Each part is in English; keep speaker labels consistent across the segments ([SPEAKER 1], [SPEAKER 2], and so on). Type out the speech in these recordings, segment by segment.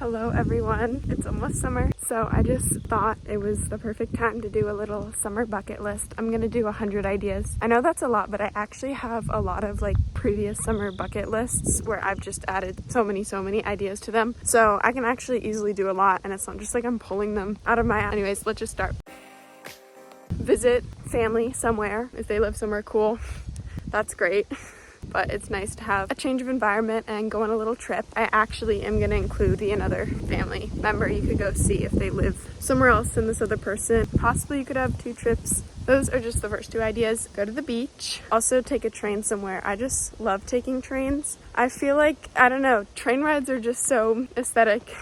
[SPEAKER 1] Hello everyone, it's almost summer, so I just thought it was the perfect time to do a little summer bucket list. I'm gonna do 100 ideas. I know that's a lot, but I actually have a lot of like previous summer bucket lists where I've just added so many ideas to them. So I can actually easily do a lot, and it's not just like I'm pulling them out of my ass. Anyways, let's just start. Visit family somewhere. If they live somewhere cool, that's great. But it's nice to have a change of environment and go on a little trip. I actually am going to include another family member you could go see if they live somewhere else than this other person. Possibly you could have 2 trips. Those are just the first 2 ideas. Go to the beach. Also take a train somewhere. I just love taking trains. I feel like, I don't know, train rides are just so aesthetic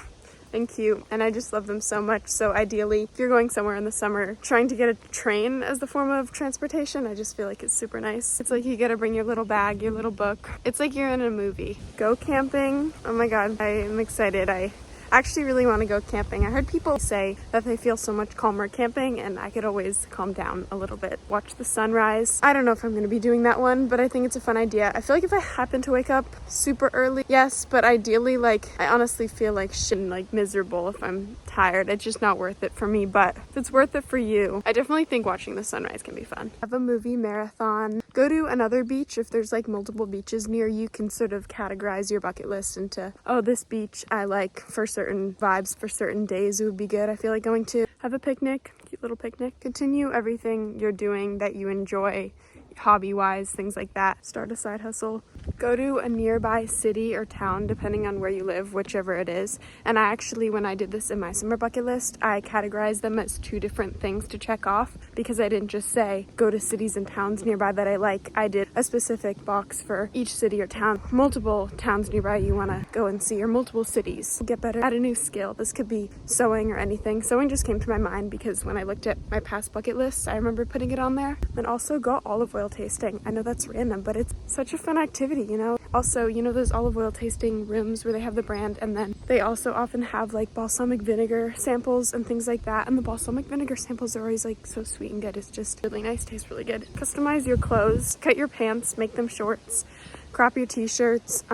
[SPEAKER 1] and cute, and I just love them so much. So ideally, if you're going somewhere in the summer, trying to get a train as the form of transportation, I just feel like it's super nice. It's like you gotta bring your little bag, your little book. It's like you're in a movie. Go camping. Oh my god, I am excited. I actually really want to go camping. I heard people say that they feel so much calmer camping, and I could always calm down a little bit. Watch the sunrise. I don't know if I'm going to be doing that one, but I think it's a fun idea. I feel like if I happen to wake up super early, yes, but ideally, like, I honestly feel like shit and like miserable if I'm tired. It's just not worth it for me, but if it's worth it for you, I definitely think watching the sunrise can be fun. Have a movie marathon. Go to another beach. If there's like multiple beaches near you, can sort of categorize your bucket list into, oh, this beach I like for certain vibes for certain days. It would be good. I feel like going to have a picnic, cute little picnic. Continue everything you're doing that you enjoy, hobby-wise, things like that. Start a side hustle. Go to a nearby city or town, depending on where you live, whichever it is. And I actually, when I did this in my summer bucket list, I categorized them as 2 different things to check off, because I didn't just say go to cities and towns nearby that I like. I did a specific box for each city or town. Multiple towns nearby you want to go and see, or multiple cities. Get better at a new skill. This could be sewing or anything. Sewing just came to my mind because when I looked at my past bucket lists, I remember putting it on there. And also go olive oil tasting. I know that's random, but it's such a fun activity, you know? Also, you know those olive oil tasting rooms where they have the brand, and then they also often have like balsamic vinegar samples and things like that, and the balsamic vinegar samples are always like so sweet and good. It's just really nice, tastes really good. Customize your clothes, cut your pants, make them shorts, crop your t-shirts,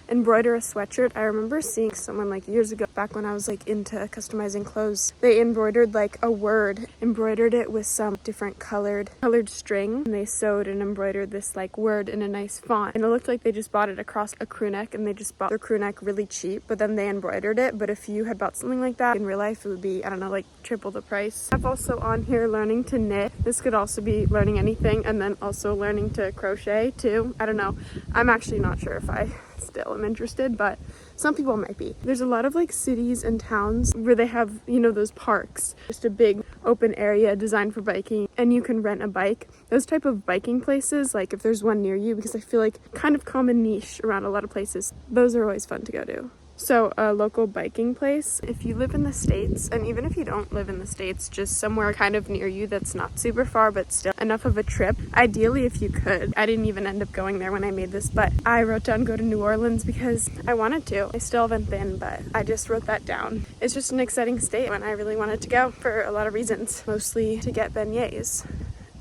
[SPEAKER 1] embroider a sweatshirt. I remember seeing someone like years ago, back when I was like into customizing clothes, they embroidered like a word, embroidered it with some different colored string, and they sewed and embroidered this like word in a nice font, and it looked like they just bought it across a crew neck, and they just bought their crew neck really cheap, but then they embroidered it. But if you had bought something like that in real life, it would be, I don't know, like triple the price. I've also on here learning to knit. This could also be learning anything, and then also learning to crochet too. I don't know, I'm actually not sure if I still am interested, but some people might be. There's a lot of like cities and towns where they have, you know, those parks, just a big open area designed for biking, and you can rent a bike. Those type of biking places, like if there's one near you, because I feel like kind of common niche around a lot of places, those are always fun to go to. So a local biking place, if you live in the States, and even if you don't live in the States, just somewhere kind of near you that's not super far but still enough of a trip, ideally if you could. I didn't even end up going there when I made this, but I wrote down go to New Orleans because I wanted to. I still haven't been, but I just wrote that down. It's just an exciting state, and I really wanted to go for a lot of reasons, mostly to get beignets.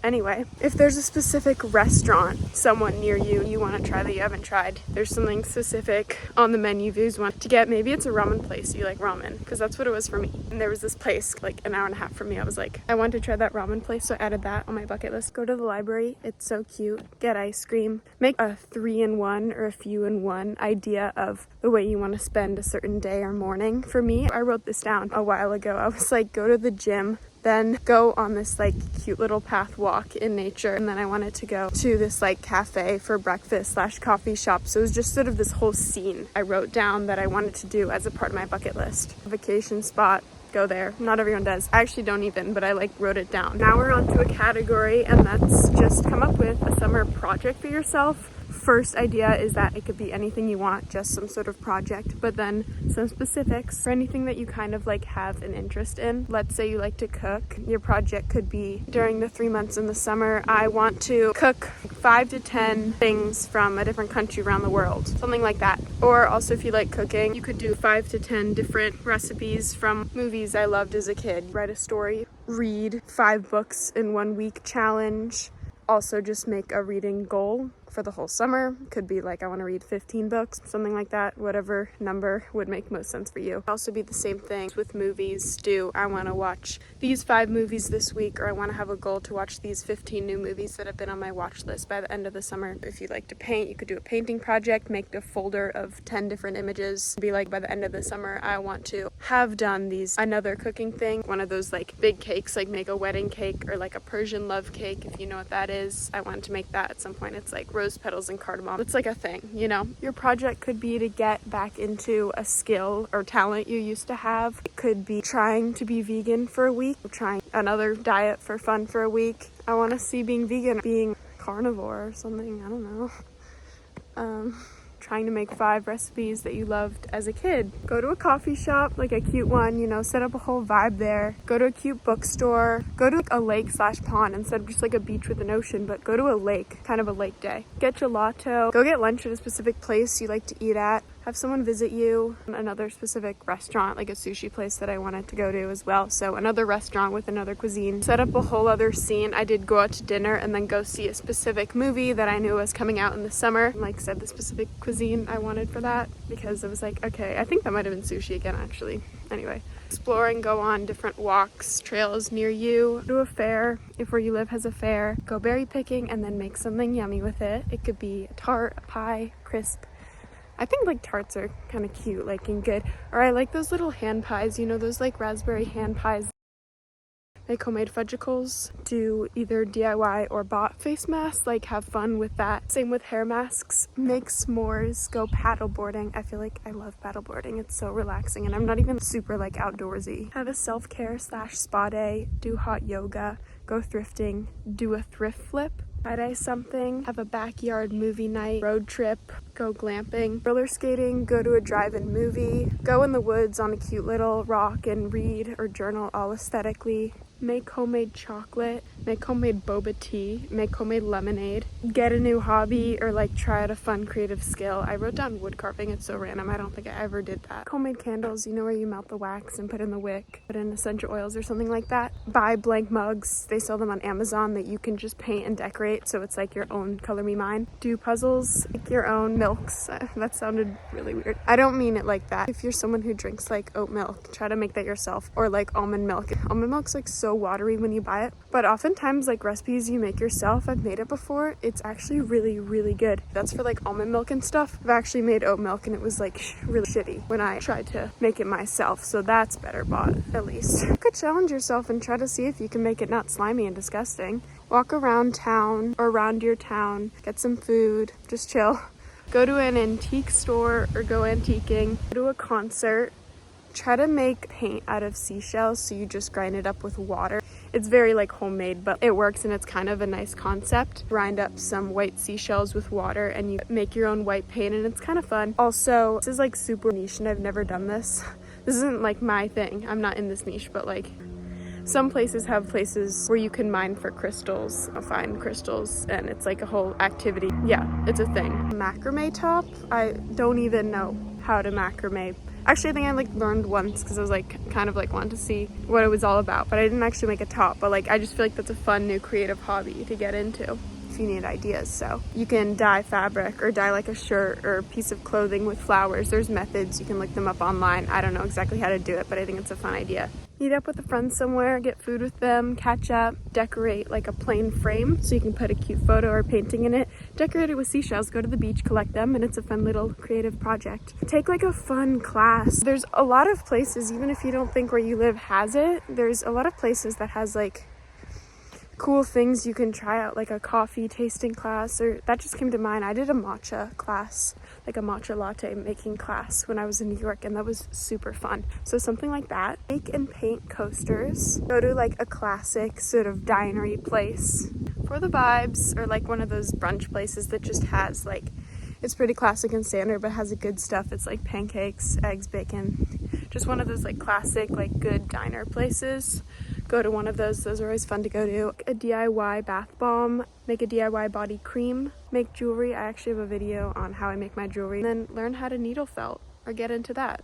[SPEAKER 1] Anyway, if there's a specific restaurant somewhat near you want to try that you haven't tried, there's something specific on the menu you want to get. Maybe it's a ramen place, you like ramen, because that's what it was for me. And there was this place like an hour and a half from me. I was like, I want to try that ramen place, so I added that on my bucket list. Go to the library, it's so cute. Get ice cream. Make a 3-in-1 or a few-in-1 idea of the way you want to spend a certain day or morning. For me, I wrote this down a while ago. I was like, go to the gym, then go on this like cute little path walk in nature, and then I wanted to go to this like cafe for breakfast / coffee shop. So it was just sort of this whole scene I wrote down that I wanted to do as a part of my bucket list. Vacation spot, go there. Not everyone does. I actually don't even, but I like wrote it down. Now we're on to a category, and that's just come up with a summer project for yourself. First idea is that it could be anything you want, just some sort of project, but then some specifics for anything that you kind of like have an interest in. Let's say you like to cook. Your project could be during the 3 months in the summer, I want to cook 5 to 10 things from a different country around the world, something like that. Or also if you like cooking, you could do 5 to 10 different recipes from movies I loved as a kid. Write a story, read 5 books in 1 week challenge. Also just make a reading goal for the whole summer. Could be like I want to read 15 books, something like that. Whatever number would make most sense for you. Also be the same thing with movies. I want to watch these 5 movies this week, or I want to have a goal to watch these 15 new movies that have been on my watch list by the end of the summer. If you like to paint, you could do a painting project, make a folder of 10 different images. Be like, by the end of the summer, I want to have done another cooking thing, one of those like big cakes, like make a wedding cake or like a Persian love cake, if you know what that is. I wanted to make that at some point. It's like rose petals and cardamom. It's like a thing, you know? Your project could be to get back into a skill or talent you used to have. It could be trying to be vegan for a week, trying another diet for fun for a week. I want to see being vegan, being carnivore or something, I don't know. Trying to make 5 recipes that you loved as a kid. Go to a coffee shop, like a cute one, you know, set up a whole vibe there. Go to a cute bookstore. Go to like a lake/pond instead of just like a beach with an ocean, but go to a lake, kind of a lake day. Get gelato. Go get lunch at a specific place you like to eat at. Have someone visit you. Another specific restaurant, like a sushi place that I wanted to go to as well. So another restaurant with another cuisine. Set up a whole other scene. I did go out to dinner and then go see a specific movie that I knew was coming out in the summer. Like said the specific cuisine I wanted for that, because it was like, okay, I think that might have been sushi again actually. Anyway, explore and go on different walks, trails near you. Go to a fair, if where you live has a fair. Go berry picking and then make something yummy with it. It could be a tart, a pie, crisp. I think like tarts are kind of cute, like and good. Or I like those little hand pies, you know, those like raspberry hand pies. Make homemade fudgicles. Do either DIY or bought face masks, like have fun with that. Same with hair masks. Make s'mores. Go paddle boarding. I feel like I love paddle boarding. It's so relaxing and I'm not even super like outdoorsy. Have a self-care / spa day. Do hot yoga. Go thrifting. Do a thrift flip. Tie-dye something, have a backyard movie night, road trip, go glamping, roller skating, go to a drive-in movie, go in the woods on a cute little rock and read or journal all aesthetically, make homemade chocolate, make homemade boba tea, make homemade lemonade, get a new hobby or like try out a fun creative skill. I wrote down woodcarving, it's so random, I don't think I ever did that. Homemade candles, you know where you melt the wax and put in the wick, put in essential oils or something like that. Buy blank mugs, they sell them on Amazon that you can just paint and decorate, so it's like your own color me mine. Do puzzles, make your own milks. That sounded really weird. I don't mean it like that. If you're someone who drinks like oat milk, try to make that yourself, or like almond milk. Almond milk's like so watery when you buy it, but oftentimes like recipes you make yourself, I've made it before, it's actually really, really good. That's for like almond milk and stuff. I've actually made oat milk and it was like really shitty when I tried to make it myself, so that's better bought at least. You could challenge yourself and try to see if you can make it not slimy and disgusting. Walk around town or around your town, get some food, just chill. Go to an antique store or go antiquing. Go to a concert. Try to make paint out of seashells, so you just grind it up with water. It's very like homemade, but it works and it's kind of a nice concept. Grind up some white seashells with water and you make your own white paint and it's kind of fun. Also, this is like super niche and I've never done this. This isn't like my thing. I'm not in this niche, but like some places have places where you can mine for crystals, find crystals, and it's like a whole activity. Yeah, it's a thing. Macrame top, I don't even know how to macrame. Actually, I think I like learned once because I was like kind of like wanted to see what it was all about, but I didn't actually make a top. But like I just feel like that's a fun new creative hobby to get into if you need ideas. So you can dye fabric or dye like a shirt or a piece of clothing with flowers. There's methods, you can look them up online. I don't know exactly how to do it, but I think it's a fun idea. Meet up with a friend somewhere, get food with them, catch up, decorate like a plain frame so you can put a cute photo or painting in it. Decorate it with seashells, go to the beach, collect them, and it's a fun little creative project. Take like a fun class. There's a lot of places, even if you don't think where you live has it, there's a lot of places that has like cool things you can try out, like a coffee tasting class, or that just came to mind. I did a matcha class, like a matcha latte making class when I was in New York, and that was super fun. So something like that. Make and paint coasters. Go to like a classic sort of dinery place for the vibes, or like one of those brunch places that just has like, it's pretty classic and standard but has a good stuff. It's like pancakes, eggs, bacon, just one of those like classic like good diner places. Go to one of those are always fun to go to. A DIY bath bomb, make a DIY body cream, make jewelry. I actually have a video on how I make my jewelry. And then learn how to needle felt or get into that.